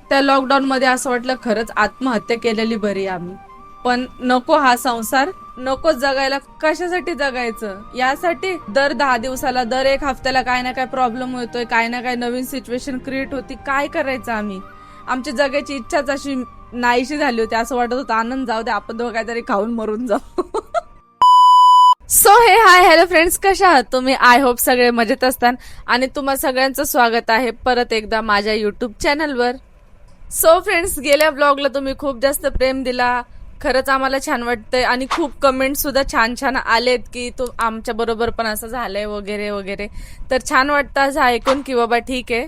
त्या लॉकडाऊन मध्ये असं वाटलं खरंच आत्महत्या केलेली बरी आम्ही, पण नको हा संसार, नको जगायला. कशासाठी जगायचं? यासाठी दर 10 दिवसाला, दर 1 हफ्त्याला काय ना काय प्रॉब्लेम होतोय, काय ना काय नवीन सिच्युएशन क्रिएट होती. काय करायचं आम्ही? आमची जगायची इच्छाच अशी नाहीशी झाली होती. असं वाटत होतं आनंद जाऊ दे, आपण दोघं काहीतरी खाऊन मरून जाऊ. सो हे हाय हॅलो फ्रेंड्स, कशा आहात तुम्ही? आय होप सगळे मजेत असतात आणि तुम्हा सगळ्यांचं स्वागत आहे परत एकदा माझ्या युट्यूब चॅनलवर. सो फ्रेंड्स, गेल्या ब्लॉगला तुम्ही खूप जास्त प्रेम दिला, खरंच आम्हाला छान वाटतंय आणि खूप कमेंट सुद्धा छान छान आलेत की तू आमच्या बरोबर पण असं झालंय वगैरे वगैरे. तर छान वाटतं असं ऐकून की बाबा ठीक आहे.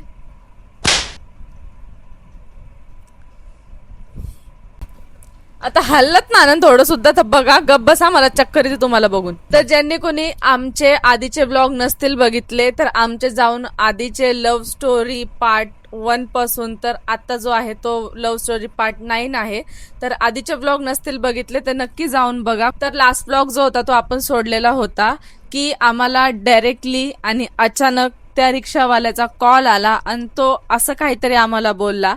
आता हल्लत ना थोडं सुद्धा, तर बघा गप बसा, मला चक्कर येते तुम्हाला बघून. तर ज्यांनी कोणी आमचे आधीचे ब्लॉग नसतील बघितले तर आमचे जाऊन आधीचे लव्ह स्टोरी पार्ट 1 पासून तर आता जो आहे तो लव्ह स्टोरी पार्ट 9 आहे. तर आधीचे ब्लॉग नसतील बघितले तर नक्की जाऊन बघा. तर लास्ट ब्लॉग जो होता तो आपण सोडलेला होता की आम्हाला डायरेक्टली आणि अचानक त्या रिक्षावाल्याचा कॉल आला आणि तो असं काहीतरी आम्हाला बोलला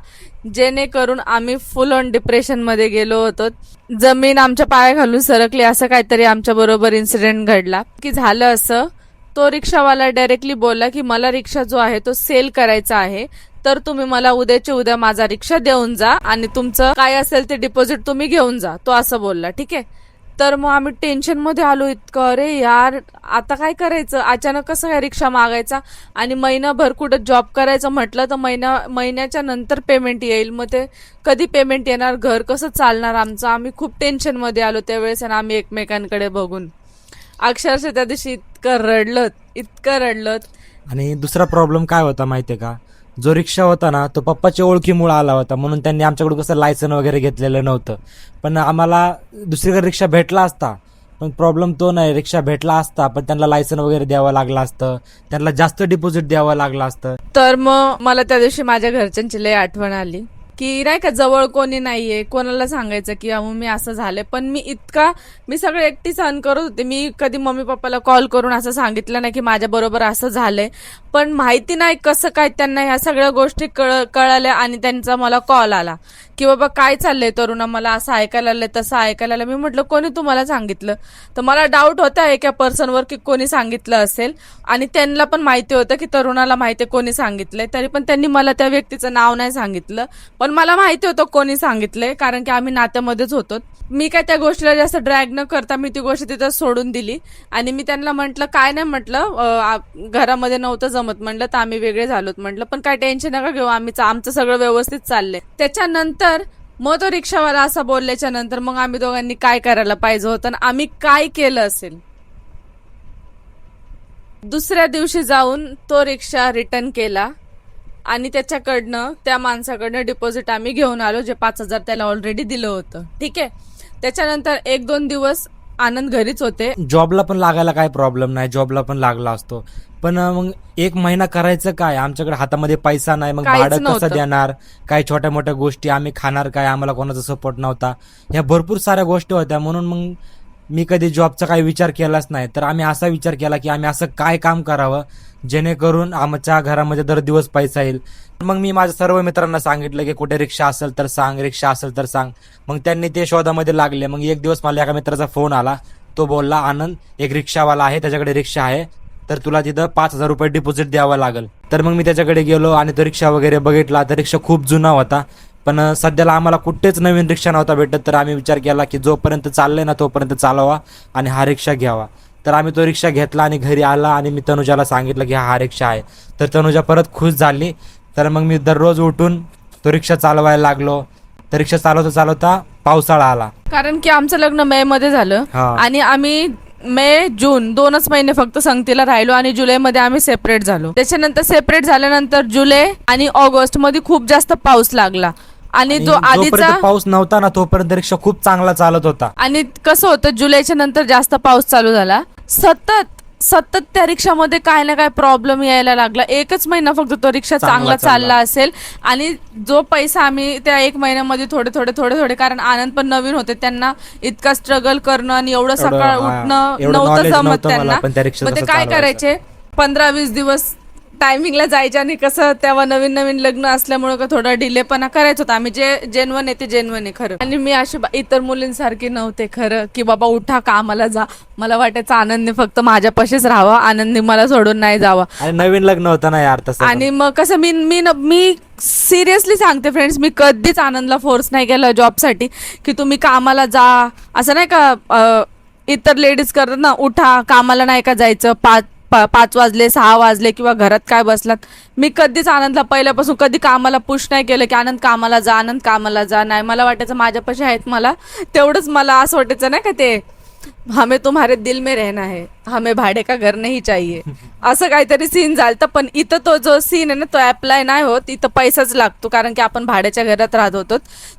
जेणेकरून आम्ही फुल ऑन डिप्रेशन मध्ये गेलो होतो. जमीन आमच्या पाया घालून सरकली असं काहीतरी आमच्या बरोबर इन्सिडेंट घडला. की झालं असं, तो रिक्षावाला डायरेक्टली बोलला की मला रिक्षा जो आहे तो सेल करायचा आहे, तर तुम्ही मला उद्याच्या उद्या माझा रिक्षा देऊन जा आणि तुमचं काय असेल ते डिपॉझिट तुम्ही घेऊन जा. तो असं बोलला. ठीक आहे. तर मग आम्ही टेन्शन मध्ये आलो इतकं, अरे यार आता काय करायचं, अचानक कसं काय रिक्षा मागायचा आणि महिनाभर कुठं जॉब करायचं म्हटलं तर महिन्याच्या नंतर पेमेंट येईल. मग ते कधी पेमेंट येणार, घर कसं चालणार आमचं? आम्ही खूप टेन्शन मध्ये आलो त्यावेळेस आणि आम्ही एकमेकांकडे बघून अक्षरशः त्या दिवशी इतकं रडलोत. आणि दुसरा प्रॉब्लेम काय होता माहितीये का, जो रिक्षा होता ना तो पप्पाच्या ओळखीमुळे आला होता, म्हणून त्यांनी आमच्याकडून कसं लायसन वगैरे घेतलेलं नव्हतं. पण आम्हाला दुसरीकडे रिक्षा भेटला असता, पण प्रॉब्लेम तो नाही, रिक्षा भेटला असता पण त्यांना लायसन वगैरे द्यावं लागलं असतं, त्यांना जास्त डिपॉझिट द्यावं लागलं असतं. तर मग मला त्या दिवशी माझ्या घरच्यांची लय आठवण आली की नाही का जवळ कोणी नाहीये, कोणाला सांगायचं की मी असं झालंय. पण मी सगळं एकटी सहन करत होते. मी कधी मम्मी पप्पाला कॉल करून असं सांगितलं नाही की माझ्या बरोबर असं झालंय. पण माहिती नाही कसं काय त्यांना ह्या सगळ्या गोष्टी कळाल्या आणि त्यांचा मला कॉल आला की बाबा काय चाललंय तरुणा, मला असं ऐकायला आलंय तसं ऐकायला आलं. मी म्हटलं कोणी तुम्हाला सांगितलं? तर मला डाऊट होता एका पर्सनवर की कोणी सांगितलं असेल आणि त्यांना पण माहिती होतं की तरुणाला माहिती कोणी सांगितलंय. तरी पण त्यांनी मला त्या व्यक्तीचं नाव नाही सांगितलं, पण मला माहिती होतं कोणी सांगितलंय कारण की आम्ही नात्यामध्येच होतो. मी काय त्या गोष्टीला जास्त ड्रॅग न करता मी ती गोष्ट तिथं सोडून दिली आणि मी त्यांना म्हटलं काय नाही, म्हटलं घरामध्ये नव्हतं जमत, म्हटलं तर आम्ही वेगळे झालोत, म्हटलं पण काय टेन्शन नका घेऊ, आमचं सगळं व्यवस्थित चाललंय. त्याच्यानंतर मग तो रिक्षावाला असं बोलल्याच्या नंतर मग आम्ही दोघांनी काय करायला पाहिजे होतं आणि आम्ही काय केलं असेल. दुसऱ्या दिवशी जाऊन तो रिक्षा रिटर्न केला आणि त्याच्याकडनं त्या माणसाकडनं डिपॉझिट आम्ही घेऊन आलो, जे 5,000 त्याला ऑलरेडी दिलं होतं. ठीक आहे. त्याच्यानंतर 1-2 दिवस आनंद घरीच होते. जॉबला पण लागायला काय प्रॉब्लेम नाही, जॉबला पण लागला असतो, पण मग 1 महिना करायचं काय, आमच्याकडे हातामध्ये पैसा नाही, मग काहीच भाडं नव्हतं. कसं देणार, काय छोट्या मोठ्या गोष्टी आम्ही खाणार काय, आम्हाला कोणाचा सपोर्ट नव्हता, ह्या भरपूर साऱ्या गोष्टी होत्या. म्हणून मग मी कधी जॉबचा काही विचार केलाच नाही. तर आम्ही असा विचार केला की आम्ही असं काय काम करावं जेणेकरून आमच्या घरामध्ये दर दिवस पैसा येईल. मग मी माझ्या सर्व मित्रांना सांगितलं की कुठे रिक्षा असेल तर सांग, रिक्षा असेल तर सांग. मग त्यांनी ते शोधामध्ये लागले. मग एक दिवस मला एका मित्राचा फोन आला. तो बोलला, आनंद एक रिक्षावाला आहे, त्याच्याकडे रिक्षा आहे, तर तुला तिथं 5,000 रुपये डिपॉझिट द्यावं लागेल. तर मग मी त्याच्याकडे गेलो आणि तो रिक्षा वगैरे बघितला. तर रिक्षा खूप जुना होता, पण सध्याला आम्हाला कुठेच नवीन रिक्षा नव्हता भेटत. तर आम्ही विचार केला की जोपर्यंत चाललंय ना तोपर्यंत चालवा आणि हा रिक्षा घ्यावा. तर आम्ही तो रिक्षा घेतला आणि घरी आला आणि मी तनुजाला सांगितलं की हा रिक्षा आहे. तर तनुजा परत खुश झाली. तर मग मी दररोज उठून तो रिक्षा चालवायला लागलो. तर रिक्षा चालवता चालवता पावसाळा आला, कारण की आमचं लग्न मे मध्ये झालं हा. आणि आम्ही मे जून 2च महिने फक्त संगतीला राहिलो आणि जुलैमध्ये आम्ही सेपरेट झालो. त्याच्यानंतर सेपरेट झाल्यानंतर जुलै आणि ऑगस्ट मध्ये खूप जास्त पाऊस लागला आणि जो आधीचा जोपर्यंत पाऊस नव्हता ना तोपर्यंत रिक्षा खूप चांगला चालत होता. आणि कसं होतं जुलैच्या नंतर जास्त पाऊस चालू झाला. सतत त्या रिक्षामध्ये काय ना काय प्रॉब्लेम यायला लागला. 1च महिना फक्त तो रिक्षा चांगला चालला असेल आणि जो पैसा आम्ही त्या 1 महिन्यामध्ये थोडे कारण आनंद पण नवीन होते, त्यांना इतका स्ट्रगल करणं आणि एवढं सकाळ उठणं एवढं नव्हतं knowledge जमत नव्हतं मला, त्यांना. पण त्या रिक्षा मग ते कसं काय चालवायचं. करायचे 15-20 दिवस टायमिंगला जायचं आणि कसं तेव्हा नवीन नवीन लग्न असल्यामुळे का थोडा डिलेपणा करायचं होता. आम्ही जे जेन्युइन आहे ते जेन्युइन आहे खरं. आणि मी अशी इतर मुलींसारखी नव्हते खरं की बाबा उठा कामाला जा. मला वाटायचं आनंदी फक्त माझ्यापाशीच राहावा, आनंदी मला सोडून नाही जावा. आणि नवीन लग्न होतं ना यार तसं. आणि मग कसं मी सिरियसली सांगते फ्रेंड्स, मी कधीच आनंदला फोर्स नाही केला जॉबसाठी की तुम्ही कामाला जा. असं नाही का इतर लेडीज करतात ना, उठा कामाला नाही का जायचं, 5 वाजले 6 वाजले किंवा घरात काय बसलात. मी कधीच आनंदला पहिल्यापासून कधी कामाला पुश नाही केलं की आनंद कामाला जा, आनंद कामाला जा. नाही, मला वाटायचं माझ्यापाशी आहेत मला तेवढंच. मला असं वाटायचं नाही का ते हमें तुम्हारे दिल में रहना है, हमें भाडे का घर नहीं चाहिए, असं काहीतरी सीन झालं. पण इथं तो जो सीन आहे ना तो अप्लाय नाही होत. इथं पैसाच लागतो कारण की आपण भाड्याच्या घरात राहत होतो.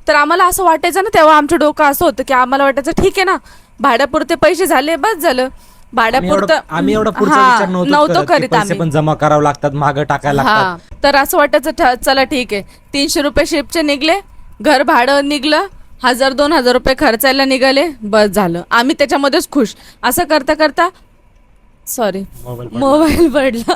तर आम्हाला असं वाटायचं ना तेव्हा आमचं डोकं असं होतं की आम्हाला वाटायचं ठीक आहे ना, भाड्यापुरते पैसे झाले बस झालं. भाड्यापुरतं आम्ही एवढा पुढचा विचार नव्हतो करीत पैसे आम्ही. पण जमा करावं लागतात, मागं टाकायला लागतात. तर असं वाटायचं चला ठीक आहे, 300 रुपये शिफ्टचे निघले, घर भाडं निघलं, 1000-2000 रुपये खर्चायला निघाले, बस झालं. आम्ही त्याच्यामध्येच खुश. असं करता करता सॉरी मोबाईल पडला.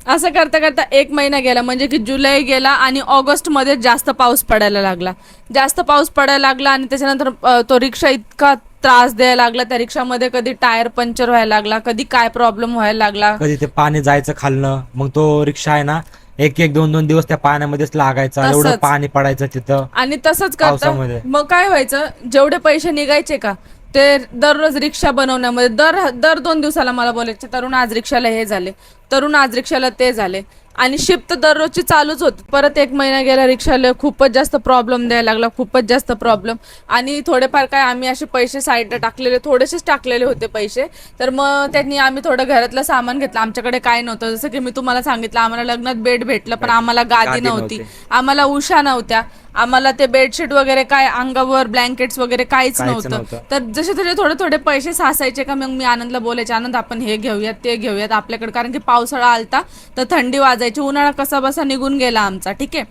असं करता करता 1 महिना गेला, म्हणजे की जुलै गेला आणि ऑगस्ट मध्ये जास्त पाऊस पडायला लागला. आणि त्याच्यानंतर तो रिक्षा इतका त्रास द्यायला लागला. त्या रिक्षामध्ये कधी टायर पंक्चर व्हायला लागला, कधी काय प्रॉब्लेम व्हायला लागला, कधी ते पाणी जायचं खालनं. मग तो रिक्षा आहे ना 1-2 दिवस त्या पाण्यामध्येच लागायचा, एवढं पाणी पडायचं तिथं. आणि तसंच पावसामध्ये. करता मग काय व्हायचं, जेवढे पैसे निघायचे का ते दररोज रिक्षा बनवण्यामध्ये दर 2 दिवसाला मला बोलायचे तरुण आज रिक्षाला हे झाले, तरुण आज रिक्षाला ते झाले. आणि शिफ्ट दररोजची चालूच होती. परत 1 महिना गेला, रिक्षाला खूपच जास्त प्रॉब्लेम द्यायला लागला, खूपच जास्त प्रॉब्लेम. आणि थोडेफार काय आम्ही असे पैसे साईडला टाकलेले, थोडेसेच टाकलेले होते पैसे. तर मग त्यांनी आम्ही थोडं घरातलं सामान घेतलं. आमच्याकडे काय नव्हतं, जसं की मी तुम्हाला सांगितलं आम्हाला लग्नात बेड भेटलं पण आम्हाला गादी नव्हती, आम्हाला उशा नव्हत्या, आम्हाला ते बेडशीट वगैरे काय अंगावर ब्लँकेट्स वगैरे काहीच नव्हतं. तर जसे थोडे पैसे साचायचे का मग मी आनंदला बोलायचे, आनंद आपण हे घेऊयात ते घेऊयात आपल्याकडे. कारण की पावसाळा आलता तर थंडी वाजायची, उन्हाळा कसा बसा निघून गेला आमचा. ठीक आहे.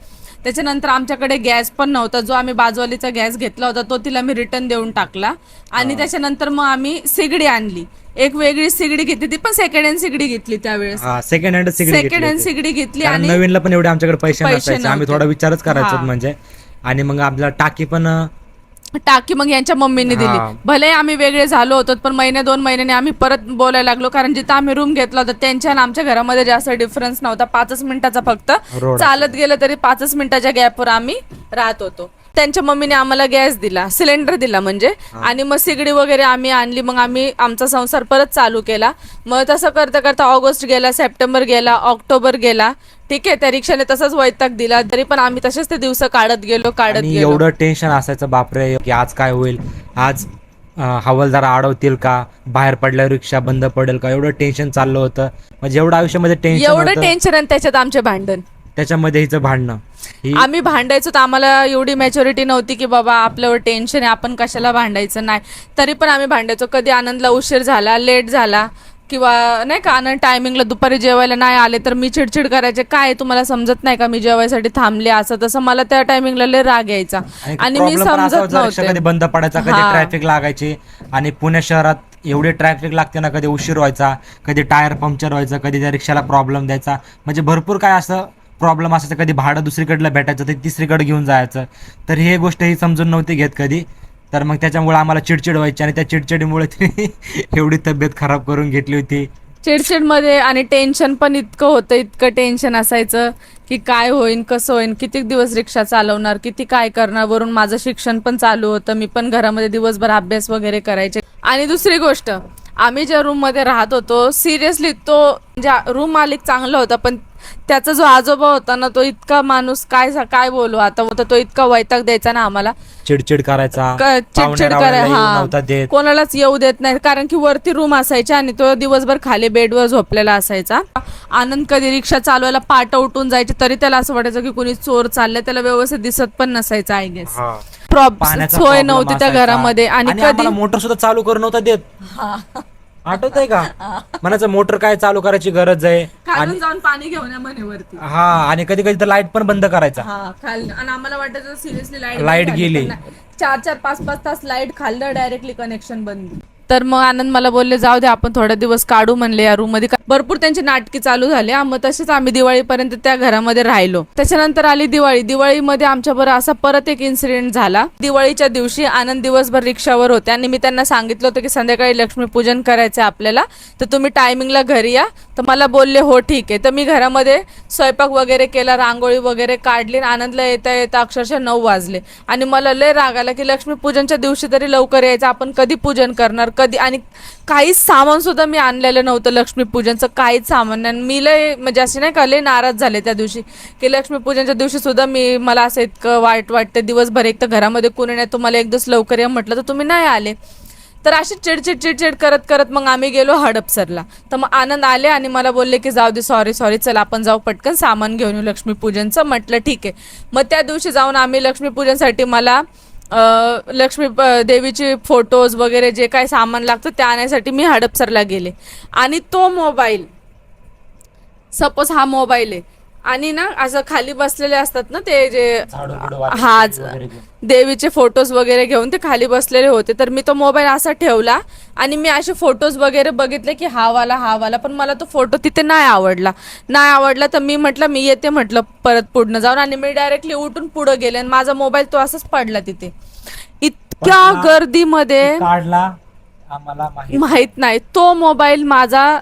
त्याच्यानंतर आमच्याकडे गॅस पण नव्हता, जो आम्ही बाजूवालीचा गॅस घेतला होता तो तिला मी रिटर्न देऊन टाकला. आणि त्याच्यानंतर मग आम्ही सिगडी आणली, एक वेगळी सिगडी घेतली, ती पण सेकंड हँड सिगडी घेतली त्यावेळेस. सेकंड हँड सिगडी घेतली. आणि नवीनला पण एवढे आमच्याकडे पैसे नसायचे, आम्ही थोडा विचारच करायचो म्हणजे. आणि मग आपल्याला टाकी मग यांच्या मम्मीने दिली. भले आम्ही वेगळे झालो होतो पण 1-2 महिन्याने आम्ही परत बोलायला लागलो, कारण जिथं आम्ही रूम घेतला होता त्यांच्या आणि आमच्या घरामध्ये जास्त डिफरन्स नव्हता, 5 मिनिटाचा फक्त. चालत गेलं तरी 5 मिनिटाच्या गॅपवर आम्ही राहत होतो. त्यांच्या मम्मीने आम्हाला गॅस दिला, सिलेंडर दिला म्हणजे. आणि मग सिगडी वगैरे आम्ही आणली, मग आम्ही आमचा संसार परत चालू केला. मग तसं करता करता ऑगस्ट गेला, सप्टेंबर गेला, ऑक्टोबर गेला. ठीक आहे. त्या रिक्षाने तसंच वैताग दिला, तरी पण आम्ही तसेच ते दिवस काढत गेलो. एवढं टेन्शन असायचं बापरे की आज काय होईल, आज हवालदार अडवतील का, बाहेर पडल्यावर रिक्षा बंद पडेल का, एवढं टेन्शन चाललं होतं. म्हणजे एवढं आयुष्यामध्ये टेन्शन आणि त्याच्यात आमचे भांडण, त्याच्यामध्ये हिचं भांडणं. आम्ही भांडायचो तर आम्हाला एवढी मॅच्युरिटी नव्हती की बाबा आपल्यावर टेन्शन आहे आपण कशाला भांडायचं. नाही, तरी पण आम्ही भांडायचो. कधी आनंदला उशीर झाला, लेट झाला किंवा नाही का आनंद टायमिंगला दुपारी जेवायला नाही आले तर मी चिडचिड करायचे, काय तुम्हाला समजत नाही का मी जेवायसाठी थांबले, असं तसं. मला त्या टायमिंगला लय राग यायचा आणि मी समजत नव्हते. कधी बंद पडायचा, कधी ट्रॅफिक लागायची. आणि पुणे शहरात एवढे ट्रॅफिक लागते ना, कधी उशीर व्हायचा, कधी टायर पंक्चर व्हायचं, कधी त्या रिक्षाला प्रॉब्लेम द्यायचा. म्हणजे भरपूर काय असं प्रॉब्लेम असायचं. कधी भाडं दुसरीकडलं भेटायचं तर तिसरीकडे घेऊन जायचं. तर हे गोष्ट ही समजून नव्हती घेत कधी. तर मग त्याच्यामुळे आम्हाला चिडचिड व्हायची आणि त्या चिडचिडीमुळे एवढी तब्येत खराब करून घेतली होती. चिडचिडमध्ये आणि टेन्शन पण इतकं होतं, इतकं टेन्शन असायचं की काय होईन, कसं होईन, किती दिवस रिक्षा चालवणार, किती काय करणार. वरून माझं शिक्षण पण चालू होतं, मी पण घरामध्ये दिवसभर अभ्यास वगैरे करायचे. आणि दुसरी गोष्ट, आम्ही ज्या रूम मध्ये राहत होतो सिरियसली तो म्हणजे रूम मालिक चांगला होता, पण त्याचा जो आजोबा होता ना तो इतका माणूस काय बोलू आता, तो इतका वैताग द्यायचा ना आम्हाला, चिडचिड करायचा, कोणालाच येऊ देत नाही. कारण की वरती रूम असायच्या आणि तो दिवसभर खाली बेडवर झोपलेला असायचा. आनंद कधी रिक्षा चालवायला पाट उठून जायचे तरी त्याला असं वाटायचं की कोणी चोर चाललंय, त्याला व्यवस्थित दिसत पण नसायचं. आय गेस सोय नव्हती त्या घरामध्ये. आणि कधी मोटर सुद्धा चालू करून नव्हता देत, आठवत आहे का? म्हणायचं मोटर काय चालू करायची गरज आहे, खालून जाऊन पाणी घेऊन या वरती. हा, आणि कधी कधी तर लाईट पण बंद करायचा. आणि आम्हाला वाटायचं सिरियसली लाईट गेली, 4-4, 5-5 तास लाईट खाल्लं डायरेक्टली कनेक्शन बंद. तर मग आनंद मला बोलले जाऊ दे आपण थोडे दिवस काढू म्हणले या रूम मध्ये. भरपूर त्यांची नाटकी चालू झाली. मग तसेच आम्ही दिवाळीपर्यंत त्या घरामध्ये राहिलो. त्याच्यानंतर आली दिवाळी. दिवाळीमध्ये आमच्याबरोबर असा परत एक इन्सिडेंट झाला. दिवाळीच्या दिवशी आनंद दिवसभर रिक्षावर होते आणि मी त्यांना सांगितलं होतं की संध्याकाळी लक्ष्मीपूजन करायचं आपल्याला, तर तुम्ही टायमिंगला घरी या. तर मला बोलले हो ठीक आहे. तर मी घरामध्ये स्वयंपाक वगैरे केला, रांगोळी वगैरे काढली. आनंदला येता येता अक्षरशः 9 वाजले आणि मला लय राग आला की लक्ष्मीपूजनच्या दिवशी तरी लवकर यायचं, आपण कधी पूजन करणार कधी. आणि काहीच सामान सुद्धा मी आणलेलं नव्हतं लक्ष्मीपूजनचं, काहीच सामान. आणि मी लय म्हणजे असे नाही का लय नाराज झाले त्या दिवशी की लक्ष्मीपूजनच्या दिवशी सुद्धा मला असं इतकं वाईट वाटतं. दिवसभर एक तर घरामध्ये कोणी नाही, तुम्हाला एक दिवस लवकर या म्हटलं तर तुम्ही नाही आले. तर अशी चिडचिड करत करत मग आम्ही गेलो हडपसरला. तर मग आनंद आले आणि मला बोलले की जाऊ दे, सॉरी चल आपण जाऊ पटकन सामान घेऊन येऊ लक्ष्मीपूजनचं. म्हटलं ठीक आहे. मग त्या दिवशी जाऊन आम्ही लक्ष्मीपूजनसाठी मला लक्ष्मी देवीचे फोटोज वगैरे जे काय सामान लागतं ते आणण्यासाठी मी हडपसरला गेले. आणि तो मोबाईल, सपोज हा मोबाईल आहे आणि ना असं खाली बसलेले असतात ना ते जे देवीचे फोटोज वगैरे घेऊन ते खाली बसलेले होते. तर मी तो मोबाईल असा ठेवला आणि मी असे फोटोज वगैरे बघितले की हा वाला, पण मला तो फोटो तिथे नाही आवडला. तर मी म्हटलं मी येते म्हटलं परत पुढनं जाऊन, आणि मी डायरेक्टली उठून पुढे गेले आणि माझा मोबाईल तो असाच पडला तिथे. इतक्या गर्दीमध्ये काढला आम्हाला माहित नाही तो मोबाईल माझा.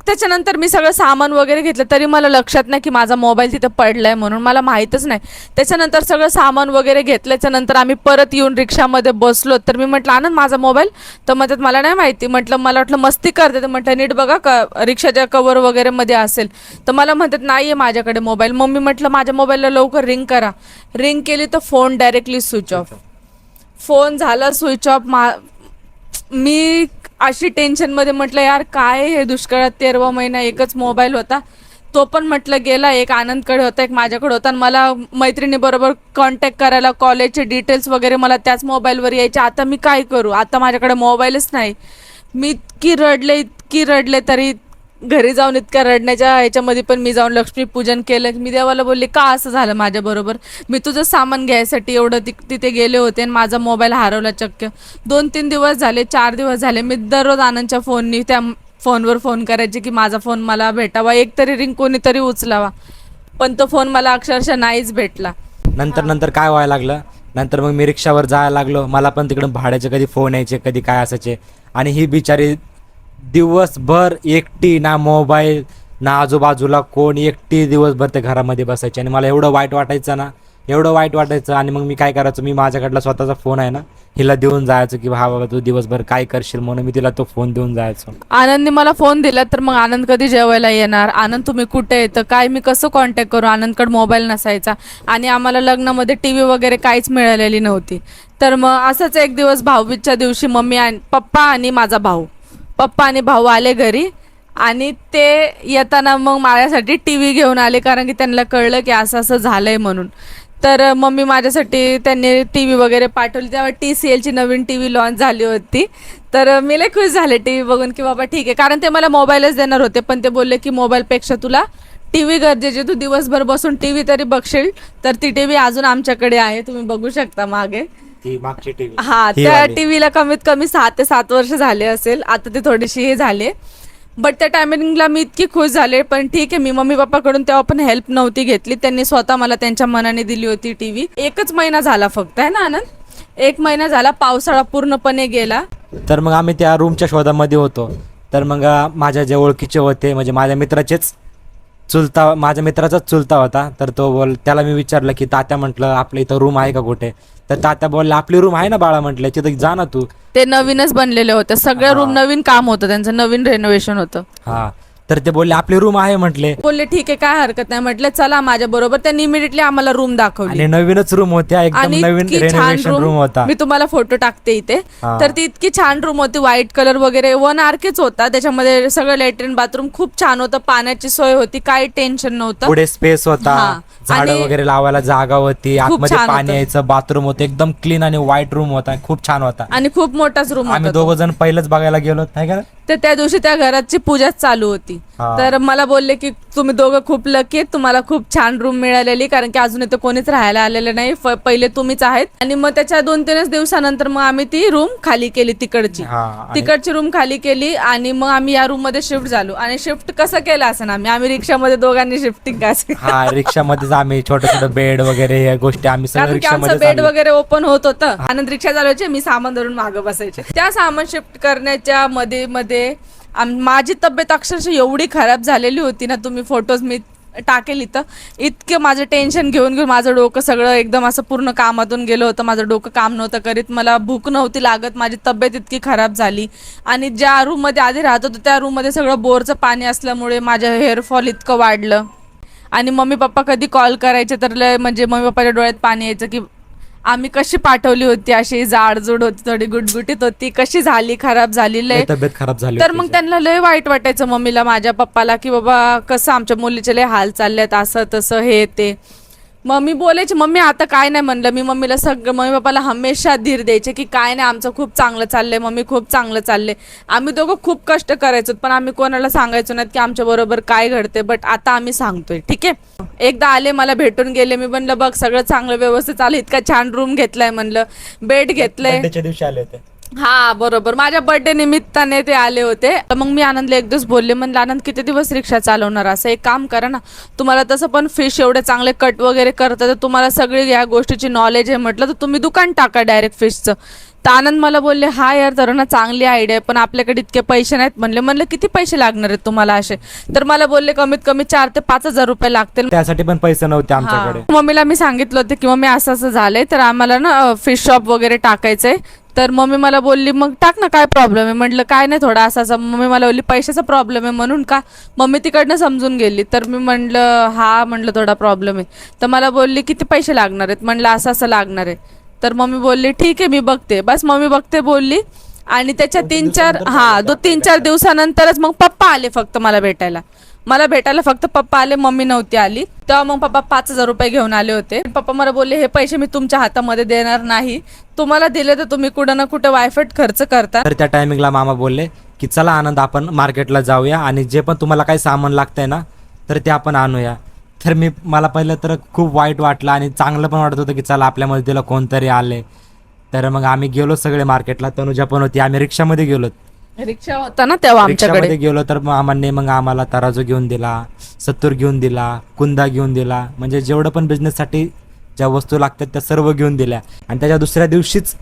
त्याच्यानंतर मी सगळं सामान वगैरे घेतलं तरी मला लक्षात नाही की माझा मोबाईल तिथे पडलाय म्हणून, मला माहीतच नाही. त्याच्यानंतर सगळं सामान वगैरे घेतल्याच्या नंतर आम्ही परत येऊन रिक्षामध्ये बसलो. तर मी म्हटलं आनंद माझा मोबाईल, तर म्हणतात मला नाही माहिती. म्हटलं मला वाटलं मस्ती करते, तर म्हटलं नीट बघा रिक्षाच्या कव्हर वगैरे मध्ये असेल. तर मला म्हणतात नाहीये माझ्याकडे मोबाईल. मग मी म्हटलं माझ्या मोबाईलला लवकर रिंग करा. रिंग केली तर phone directly switch off. Phone झाला स्विच ऑफ. मी अशी टेन्शनमध्ये म्हटलं यार काय हे दुष्काळात 13वा महिना, एकच मोबाईल होता तो पण म्हटलं गेला. एक आनंदकडे होता, एक माझ्याकडे होता. आणि मला मैत्रिणी बरोबर कॉन्टॅक्ट करायला कॉलेजचे डिटेल्स वगैरे मला त्याच मोबाईलवर यायचे. आता मी काय करू, आता माझ्याकडे मोबाईलच नाही. मी इतकी रडले तरी घरी जाऊन इतक्या रडण्याच्या ह्याच्यामध्ये पण मी जाऊन लक्ष्मीपूजन केलं. मी देवाला बोलले का असं झालं माझ्याबरोबर, मी तुझं सामान घ्यायसाठी एवढं तिथे गेले होते आणि माझा मोबाईल हरवला चक्क. 2-3 दिवस झाले, 4 दिवस झाले मी दररोज आनंदच्या फोननी त्या फोनवर फोन करायचे की माझा फोन मला भेटावा, एक तरी रिंग कोणीतरी उचलावा. पण तो फोन मला अक्षरशः नाहीच भेटला. नंतर काय व्हायला लागलं, नंतर मग मी रिक्षावर जायला लागलो. मला पण तिकडून भाड्याचे कधी फोन यायचे कधी काय असायचे. आणि ही बिचारी दिवसभर एकटी, ना मोबाईल ना आजूबाजूला कोण, एकटी दिवसभर त्या घरामध्ये बसायची. आणि मला एवढं वाईट वाटायचं. आणि मग मी काय करायचो, मी माझ्याकडला स्वतःचा फोन आहे ना हिला देऊन जायचो की हा बाबा तू दिवसभर काय करशील म्हणून मी तिला तो फोन देऊन जायचो. आनंदने मला फोन दिला तर मग आनंद कधी जेवायला येणार, आनंद तुम्ही कुठे येतं काय, मी कसं कॉन्टॅक्ट करू. आनंदकडे मोबाईल नसायचा आणि आम्हाला लग्नामध्ये टीव्ही वगैरे काहीच मिळालेली नव्हती. तर मग असंच एक दिवस भाऊबीजच्या दिवशी पप्पा आणि भाऊ आले घरी आणि ते येताना मग माझ्यासाठी टीव्ही घेऊन आले, कारण की त्यांना कळलं की असं झालंय म्हणून. तर मम्मी माझ्यासाठी त्यांनी टीव्ही वगैरे पाठवली. तेव्हा TCLची नवीन टीव्ही लॉन्च झाली होती. तर मी लय खुश झाले टीव्ही बघून की बाबा ठीक आहे, कारण ते मला मोबाईलच देणार होते पण ते बोलले की मोबाईलपेक्षा तुला टीव्ही गरजेची, तू दिवसभर बसून टीव्ही तरी बघशील. तर ती टीव्ही अजून आमच्याकडे आहे, तुम्ही बघू शकता मागे. हा, त्या टीव्हीला कमीत कमी 6 ते 7 वर्ष झाले असेल. आता ते थोडीशी हे झाले, बट त्या टायमिंगला मी इतकी खुश झाले. पण ठीक आहे, मी मम्मी पप्पाकडून तेव्हा पण हेल्प नव्हती घेतली, त्यांनी स्वतः मला त्यांच्या मनाने दिली होती टीव्ही. 1च महिना झाला फक्त, आहे ना आनंद, 1 महिना झाला, पावसाळा पूर्णपणे गेला. तर मग आम्ही त्या रूमच्या शोधामध्ये होतो. तर मग माझ्या जे ओळखीचे होते, म्हणजे माझ्या मित्राचाच चुलता होता. तर त्याला मी विचारलं की तात्या, म्हटलं आपल्या इथं रूम आहे का कुठे. तर तात्या बोलले आपली रूम आहे ना बाळा, म्हटलं तिथं जा ना तू. ते नवीनच बनलेले होते सगळ्या रूम, नवीन काम होतं त्यांचं, नवीन रेनोव्हेशन होतं. हा, तर ते बोलले आपली रूम आहे, म्हटले बोलले ठीक आहे काय हरकत नाही. म्हटलं चला माझ्या बरोबर. त्यांनी इमिडिएटली आम्हाला रूम दाखवली आणि नवीनच रूम होत्या, एकदम नवीन रेनोव्हेशन रूम होता. मी तुम्हाला फोटो टाकते इथे. तर ती इतकी छान रूम होती, व्हाईट कलर वगैरे, 1 RKच होता. त्याच्यामध्ये सगळं लॅट्रिन बाथरूम खूप छान होतं, पाण्याची सोय होती, काही टेन्शन नव्हतं. पुढे स्पेस होता, झाडं वगैरे लावायला जागा होती, आतमध्ये पाणी यायचं, बाथरूम होतं, एकदम क्लीन आणि व्हाईट रूम होता, खूप छान होता आणि खूप मोठाच रूम. आम्ही 2 जण पहिलेच बघायला गेलो. तर त्या दिवशी त्या घराची पूजाच चालू होती. हा. तर मला बोलले की तुम्ही दोघं खूप लकी आहेत, तुम्हाला खूप छान रूम मिळालेली, कारण की अजून इथं कोणीच राहायला आलेलं नाही, पहिले तुम्हीच आहेत. आणि मग त्याच्या 2-3 दिवसानंतर मग आम्ही ती रूम खाली केली तिकडची. हा, आणि तिकडची रूम खाली केली आणि मग आम्ही या रूम मध्ये शिफ्ट झालो. आणि शिफ्ट कसं केलं असं आम्ही रिक्षामध्ये दोघांनी शिफ्टिंग करायचं, हा, रिक्षामध्येच आम्ही छोटे छोटे बेड वगैरे या गोष्टी आम्ही सगळं कारण की आमचं रिक्षामध्ये बेड वगैरे ओपन होत होतं. आनंद रिक्षा चालवायचे, मी सामान धरून मागं बसायचे. त्या सामान शिफ्ट करण्याच्या मध्ये माझी तब्येत अक्षरशः एवढी खराब झालेली होती ना, तुम्ही फोटोज मी टाकेल इथं. इतके माझं टेन्शन घेऊन घेऊन माझं डोकं सगळं एकदम असं पूर्ण कामातून गेलं होतं. माझं डोकं काम नव्हतं करीत, मला भूक नव्हती लागत, माझी तब्येत इतकी खराब झाली. आणि ज्या रूम मध्ये आधी राहत होतो त्या रूम मध्ये सगळं बोरचं पाणी असल्यामुळे माझं हेअरफॉल इतकं वाढलं. आणि मम्मी पप्पा कधी कॉल करायचे तर लय म्हणजे मम्मी पप्पाच्या डोळ्यात पाणी यायचं की आम्ही कशी पाठवली होती, अशी जाडजूड होती, थोडी गुटगुटीत होती, कशी झाली, खराब झाली लय. तब्येत खराब झाली तर होती मग तिची. त्यांना लय वाईट वाटायचं मम्मीला, माझ्या पप्पाला, की बाबा कसं आमच्या मुलीचे लय हाल चाललेत, असं तसं हे ते. मम्मी बोलायची, मम्मी आता काय नाही म्हणलं मी मम्मीला, सगळं मम्मी पप्पाला हमेशा धीर द्यायचे की काय नाही, आमचं खूप चांगलं चाललंय मम्मी, खूप चांगलं चाललंय. आम्ही दोघं खूप कष्ट करायचो, पण आम्ही कोणाला सांगायचो नाही की आमच्या बरोबर काय घडते. बट आता आम्ही सांगतोय, ठीक आहे. एकदा आले, मला भेटून गेले, मी म्हणलं बघ सगळं चांगलं व्यवस्थित चालू, इतका छान रूम घेतलाय म्हणलं, बेड घेतलंय. बर्थडेच्या दिवशी आले होते. हा बरोबर, माझ्या बर्थडे निमित्ताने ते आले होते. तर मग मी आनंदला एक दिवस बोलले, म्हणलं आनंद किती दिवस रिक्षा चालवणार, असं एक काम करा ना, तुम्हाला तसं पण फिश एवढे चांगले कट वगैरे करतात, तर तुम्हाला सगळी या गोष्टीची नॉलेज आहे, म्हटलं तर तुम्ही दुकान टाका डायरेक्ट फिशचं. तर आनंद मला बोलले, हा यार तर ना चांगली आयडिया आहे, पण आपल्याकडे इतके पैसे नाहीत. म्हणलं किती पैसे लागणार आहेत तुम्हाला असे? तर मला बोलले कमीत कमी 4,000 ते 5,000 रुपये लागतील. त्यासाठी पण पैसे नव्हते आमच्याकडे. मम्मीला मी सांगितलं होतं की मम्मी असं असं झालंय, तर आम्हाला ना फिश शॉप वगैरे टाकायचंय. तर मम्मी मला बोलली मग टाक ना, काय प्रॉब्लेम आहे? म्हटलं काय नाही, थोडा असा. मम्मी मला बोलली पैशाचा प्रॉब्लेम आहे म्हणून का? मम्मी तिकडनं समजून गेली. तर मी म्हणलं हा, म्हणलं थोडा प्रॉब्लेम आहे. तर मला बोलली किती पैसे लागणार आहेत? म्हणलं असं असं लागणार आहे. तर मम्मी बोलली ठीक आहे मी बघते. बस मम्मी बघते बोलली. आणि त्याच्या 3-4 दिवसानंतरच मग पप्पा आले फक्त मला भेटायला फक्त पप्पा आले, मम्मी नव्हती आली. तेव्हा मग पप्पा 5,000 रुपये घेऊन आले होते. पप्पा मला बोलले हे पैसे मी तुमच्या हातामध्ये देणार नाही, तुम्हाला दिले तर तुम्ही कुठं ना कुठं वायफट खर्च करता. तर त्या टायमिंगला मामा बोलले की चला आनंद आपण मार्केटला जाऊया आणि जे पण तुम्हाला काही सामान लागतंय ना तर ते आपण आणूया. तर मला पहिलं तर खूप वाईट वाटलं आणि चांगलं पण वाटत होतं की चला आपल्या मदतीला कोणतरी आले. तर मग आम्ही गेलो सगळे मार्केटला, तनुजा पण होती, आम्ही रिक्षामध्ये गेलो. रिक्षा होता ना तेव्हा आमच्याकडे. रिक्षामध्ये गेलो तर मामांनी मग आम्हाला तराजू घेऊन दिला, सत्तूर घेऊन दिला, कुंदा घेऊन दिला, म्हणजे जेवढं पण बिझनेससाठी ज्या वस्तू लागतात त्या सर्व घेऊन दिल्या. आणि त्याच्या दुसऱ्या दिवशीच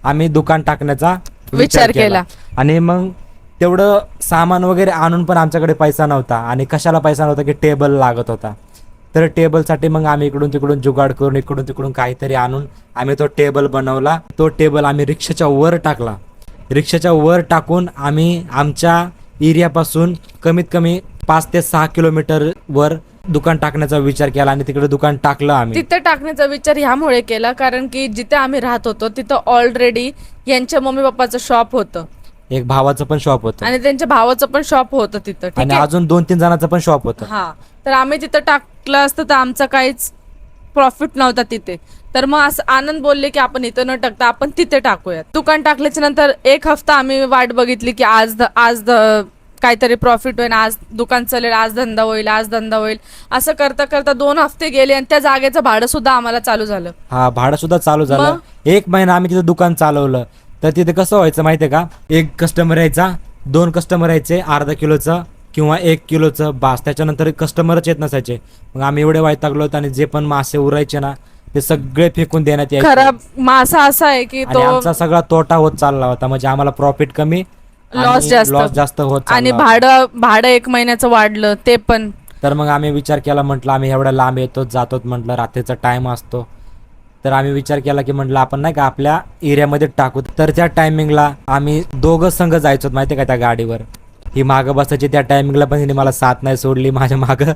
आम्ही दुकान टाकण्याचा विचार केला. आणि मग तेवढं सामान वगैरे आणून पण आमच्याकडे पैसा नव्हता. आणि कशाला पैसा नव्हता की टेबल लागत होता. तर टेबलसाठी मग आम्ही इकडून तिकडून जुगाड करून इकडून तिकडून काहीतरी आणून आम्ही तो टेबल बनवला. तो टेबल आम्ही रिक्षाच्या वर टाकला. रिक्षाच्या वर टाकून आम्ही आमच्या एरियापासून कमीत कमी 5 ते 6 किलोमीटर वर दुकान टाकण्याचा विचार केला आणि तिकडे दुकान टाकलं आम्ही. तिथे टाकण्याचा विचार ह्यामुळे केला कारण की जिथे आम्ही राहत होतो तिथं ऑलरेडी यांच्या मम्मी पप्पाचं शॉप होतं, एक भावाचं पण शॉप होतं आणि त्यांच्या भावाचं पण शॉप होतं तिथं, ठीक आणि आहे. अजून 2-3 जणांचं पण शॉप होतं. हा, तर आम्ही तिथं टाकलं असतं तर आमचा काहीच प्रॉफिट नव्हता तिथे. तर मग असं आनंद बोलले की आपण इथं न टाकता आपण तिथे टाकूयात. दुकान टाकल्याच्या नंतर 1 हफ्ता आम्ही वाट बघितली की आज काहीतरी प्रॉफिट होईल, आज दुकान चालेल, आज धंदा होईल. असं करता करता 2 हफ्ते गेले आणि त्या जागेचं भाडं सुद्धा आम्हाला चालू झालं. हा, भाडं सुद्धा चालू झालं. 1 महिना आम्ही तिथं दुकान चालवलं. तर तिथे कसं व्हायचं माहितीये का, 1 कस्टमर यायचा, 2 कस्टमर यायचे, अर्धा किलोचं किंवा 1 किलोचं बास, त्याच्यानंतर कस्टमरच येत नसायचे. मग आम्ही एवढे वाईटागलो होतो आणि जे पण मासे उरायचे ना ते सगळे फेकून देण्यात यायचे. खराब मासा असा आहे की आणि तो आमचा सगळा तोटा होत चालला होता. म्हणजे आम्हाला प्रॉफिट कमी, लॉस जास्त होत आणि चालला होता. भाडं 1 महिन्याचं वाढलं ते पण. तर मग आम्ही विचार केला, म्हटलं आम्ही एवढ्या लांब येतो जातो, म्हटलं रात्रीचा टाइम असतो. तर आम्ही विचार केला की म्हटलं आपण नाही का आपल्या एरियामध्ये टाकू. तर त्या टायमिंगला आम्ही दोघं संघ जायचो माहितीये का त्या गाडीवर. ही मागं बसायची त्या टायमिंगला, पण हिने मला साथ नाही सोडली. माझ्या मागं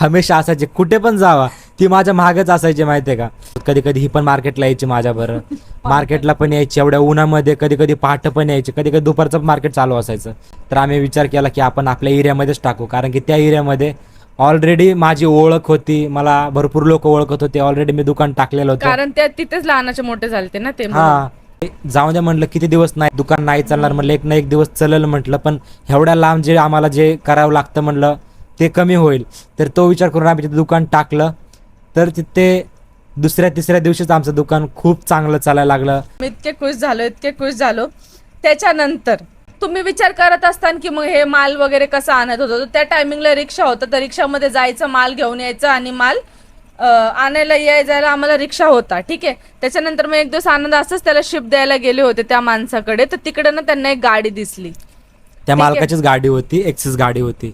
हमेशा असायची, कुठे पण जावा ती माझ्या मागच असायची माहितीये का. कधी कधी ही पण मार्केटला यायची माझ्या बरं, मार्केटला पण यायची एवढ्या उन्हामध्ये, कधी कधी पहाटे पण यायची, कधी कधी दुपारचं मार्केट चालू असायचं. तर आम्ही विचार केला की आपण आपल्या एरियामध्येच टाकू, कारण की त्या एरियामध्ये ऑलरेडी माझी ओळख होती, मला भरपूर लोक ओळखत होते, ऑलरेडी मी दुकान टाकलेलं होतं. कारण त्या तिथेच लहानाचे मोठे झाले ना ते. हा, जाऊ द्या म्हटलं, किती दिवस नाही दुकान नाही चालणार म्हटलं, एक ना एक दिवस चलल म्हटलं, पण एवढ्या लांब जे आम्हाला जे करावं लागतं म्हटलं ते कमी होईल. तर तो विचार करून आम्ही तिथे दुकान टाकलं. तर तिथे दुसऱ्या तिसऱ्या दिवशीच आमचं दुकान खूप चांगलं चालायला लागलं. मी इतके खुश झालो. त्याच्यानंतर तुम्ही विचार करत असताना की मग हे माल वगैरे कसं आणत होतो, तर त्या टायमिंगला रिक्षा होतं, तर रिक्षामध्ये जायचं, माल घेऊन यायचं आणि माल आणायला जायला आम्हाला रिक्षा होता. ठीक आहे. त्याच्यानंतर मग एक दिवस आनंद असंच त्याला शिफ्ट द्यायला गेले होते त्या माणसाकडे, तर तिकडे ना त्यांना एक गाडी दिसली. त्या मालकाचीच गाडी होती, एक्सिस गाडी होती.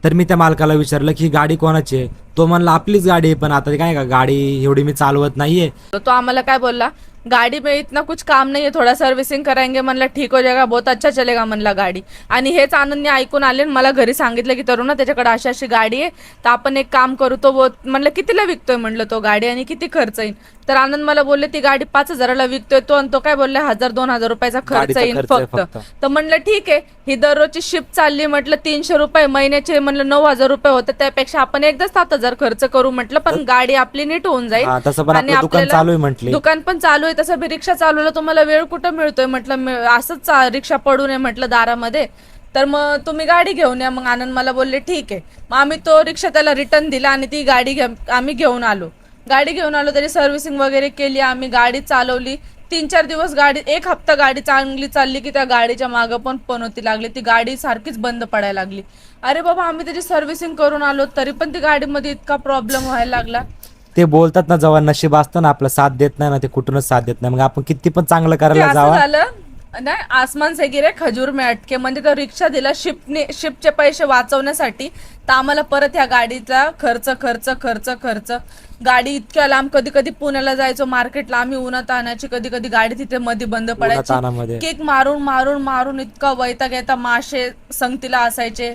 तर मी त्या मालकाला विचारलं की ही गाडी कोणाची आहे. तो म्हणला आपलीच गाडी आहे, पण आता काय का गाडी एवढी मी चालवत नाहीये. तो आम्हाला काय बोलला, गाड़ी में इतना कुछ काम नहीं है, थोड़ा सर्व्हिसिंग कराएंगे. म्हणलं ठीक हो जाएगा, बहुत अच्छा चलेगा म्हणला गाडी. आणि हेच आनंदने ऐकून आले, मला घरी सांगितलं की तरुणा त्याच्याकडे अशी अशी गाडी आहे, तर आपण एक काम करू. तो म्हणलं कितीला विकतोय म्हणलं तो गाडी आणि किती खर्च येईल. तर आनंद मला बोलले ती गाडी 5,000ला विकतोय तो, आणि तो काय बोलले 1,000-2,000 रुपयाचा खर्च येईल फक्त. तर म्हणलं ठीक आहे, ही दररोजची शिफ्ट चालली म्हटलं 300 रुपये महिन्याचे, म्हणलं 9,000 रुपये होते, त्यापेक्षा आपण एकदा 7,000 खर्च करू म्हटलं, पण गाडी आपली नीट होऊन जाईल. तसं पण आपलं दुकान चालू आहे म्हटले, दुकान पण चालू आहे, तसं बी रिक्षा चालवलं तुम्हाला वेळ कुठं मिळतोय म्हटलं, असंच रिक्षा पडून आहे म्हटलं दारामध्ये, तर मग तुम्ही गाडी घेऊन या. मग आनंद मला बोलले ठीक आहे. मग आम्ही तो रिक्षा त्याला रिटर्न दिला आणि ती गाडी आम्ही घेऊन आलो. गाडी घेऊन आलो, त्याची सर्व्हिसिंग वगैरे केली, आम्ही गाडी चालवली 3-4 दिवस. गाडी 1 हप्ता गाडी चांगली चालली की त्या गाडीच्या मागं पण पनोती लागली, ती गाडी सारखीच बंद पडायला लागली. अरे बाबा, आम्ही त्याची सर्व्हिसिंग करून आलो तरी पण ती गाडीमध्ये इतका प्रॉब्लेम व्हायला लागला. ते बोलतात ना, जेव्हा नशीब असतं ना आपलं साथ देत नाही ना, ते कुठूनच साथ देत नाही. मग आपण किती पण चांगलं ते करायला असं जावा, झालं नाही, आसमान से गिरे खजूर में अटके. म्हणजे तो रिक्षा दिला शिफ्टचे पैसे वाचवण्यासाठी, तर आम्हाला परत ह्या गाडीचा खर्च खर्च खर्च खर्च. गाडी इतक्या लांब, कधी कधी पुण्याला जायचो मार्केटला आम्ही, उन्हात आणायची, कधी कधी गाडी तिथे मध्ये बंद पडायची, तानामध्ये केक मारून मारून मारून इतका वैताग यायचा. मासे संगतीला असायचे,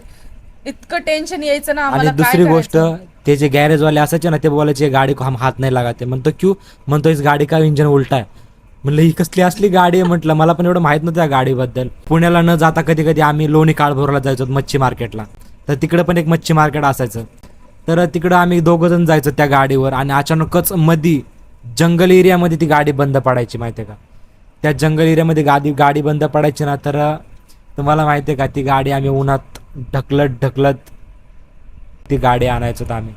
इतकं टेन्शन यायचं ना आणि आम्हाला. दुसरी गोष्ट, ते जे गॅरेजवाले असायचे ना, ते बोलायचे गाडी को हम हात नाही लगाते. म्हणतो क्यू, म्हणतो इस गाडी का इंजन उलटा आहे. म्हणलं ही कसली असली गाडी आहे म्हटलं, मला पण एवढं माहित नव्हतं त्या गाडीबद्दल. पुण्याला न जाता कधी कधी आम्ही लोणी काळभोरला जायचो मच्छी मार्केटला, तर तिकडे पण एक मच्छी मार्केट असायचं. तर तिकडं आम्ही 2 जण जायचो त्या गाडीवर, आणि अचानकच मधी जंगल एरियामध्ये ती गाडी बंद पडायची, माहितीये का. त्या जंगल एरियामध्ये गाडी बंद पडायची ना, तर तुम्हाला माहितीये का, ती गाडी आम्ही उन्हात ढकलत ती गाडी आणायचो. तर आम्ही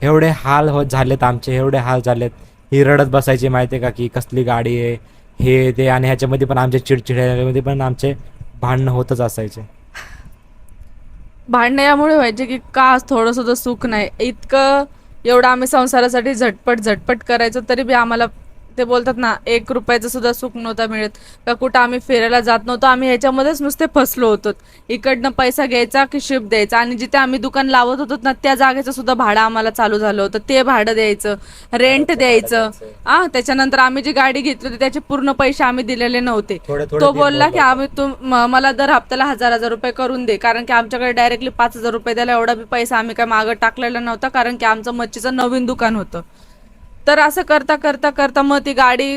एवढे हाल झालेत आमचे, एवढे हाल झालेत. ही रडत बसायची, माहितीये का, की कसली गाडी आहे हे ते. आणि ह्याच्यामध्ये पण आमचे चिडचिड्यामध्ये पण आमचे भांडणं होतच असायचे. भांडणं यामुळे व्हायचे की का थोडं सुद्धा सुख नाही. इतकं एवढं आम्ही संसारासाठी झटपट करायचो, तरी बी आम्हाला ते बोलतात ना, 1 रुपयाचं सुद्धा सुख नव्हता मिळत. का कुठं आम्ही फिरायला जात नव्हतो, आम्ही ह्याच्यामध्येच नुसते फसलो होतो. इकडनं पैसा घ्यायचा की शिफ्ट द्यायचा, आणि जिथे आम्ही दुकान लावत होतो ना त्या जागेचं सुद्धा भाडं आम्हाला चालू झालं होतं, ते भाडं द्यायचं, रेंट द्यायचं. त्याच्यानंतर आम्ही जी गाडी घेतली होती त्याचे पूर्ण पैसे आम्ही दिलेले नव्हते. तो बोलला की आम्ही मला दर हप्त्याला 1,000 रुपये करून दे, कारण की आमच्याकडे डायरेक्टली 5,000 रुपये द्यायला एवढा बी पैसा आम्ही काय मागं टाकलेला नव्हता, कारण की आमचं मच्छीचं नवीन दुकान होतं. तर असं करता मग ती गाडी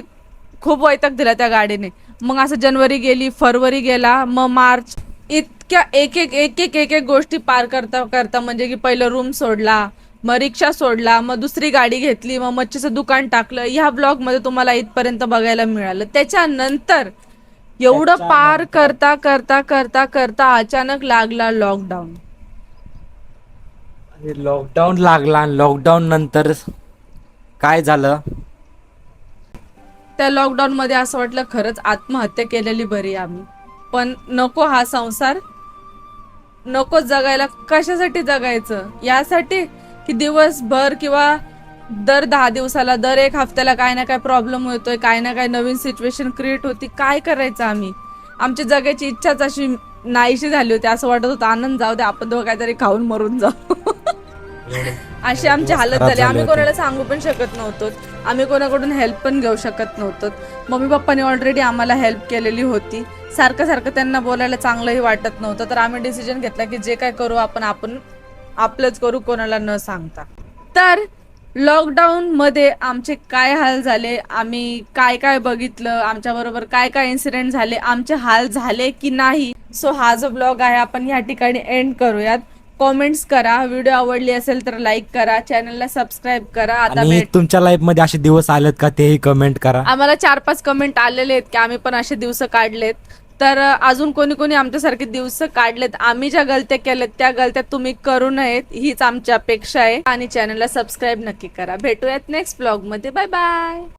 खूप वैताग दिला त्या गाडीने. मग असं जानेवारी गेली, फरवरी गेला, मग मार्च, इतक्या एक एक गोष्टी पार करता म्हणजे की पहिलं रूम सोडला, मग रिक्षा सोडला, मग दुसरी गाडी घेतली, मग मच्छीचं दुकान टाकलं. ह्या ब्लॉग मध्ये तुम्हाला इथपर्यंत बघायला मिळालं. त्याच्यानंतर एवढं पार करता अचानक लागला लॉकडाऊन. लॉकडाऊन लागला. लॉकडाऊन नंतर काय झालं, त्या लॉकडाऊन मध्ये असं वाटलं खरंच आत्महत्या केलेली बरी आम्ही, पण नको हा संसार, नको जगायला. कशासाठी जगायचं? यासाठी की दिवसभर किंवा दर 10 दिवसाला, दर 1 हफ्त्याला काय ना काय प्रॉब्लेम होतोय, काय ना काय नवीन सिच्युएशन क्रिएट होती. काय करायचं आम्ही? आमची जगायची इच्छाच अशी नाहीशी झाली होती. असं वाटत होतं आनंद जाऊ दे, आपण दोघं काहीतरी खाऊन मरून जाऊ. अशी आमची हालत झाली. आम्ही कोणाला सांगू पण शकत नव्हतो, आम्ही कोणाकडून हेल्प पण घेऊ शकत नव्हतो. मम्मी पप्पाने ऑलरेडी आम्हाला हेल्प केलेली होती. सारखं त्यांना बोलायला चांगलंही वाटत नव्हतं. तर आम्ही डिसिजन घेतला की जे काय करू आपण आपलंच करू, कोणाला न सांगता. तर लॉकडाऊन मध्ये आमचे काय हाल झाले, आम्ही काय काय बघितलं, आमच्या बरोबर काय काय इन्सिडेंट झाले, आमचे हाल झाले की नाही. सो हा जो ब्लॉग आहे आपण या ठिकाणी एंड करूयात. कॉमेंट्स करा, व्हिडिओ आवडली असेल तर लाईक करा, चॅनलला सबस्क्राईब करा. आता आणि तुमच्या लाईफ मध्ये असे दिवस आलेत का तेही कमेंट करा. आम्हाला 4-5 कमेंट आलेले आहेत की आम्ही पण असे दिवस काढलेत. तर अजून कोणी कोणी आमच्यासारखे दिवस काढलेत, आम्ही ज्या गलत्या केल्यात त्या गलत्या तुम्ही करू नयेत हीच आमची अपेक्षा आहे. आणि चॅनलला सबस्क्राईब नक्की करा. भेटूयात नेक्स्ट ब्लॉग मध्ये. Bye bye.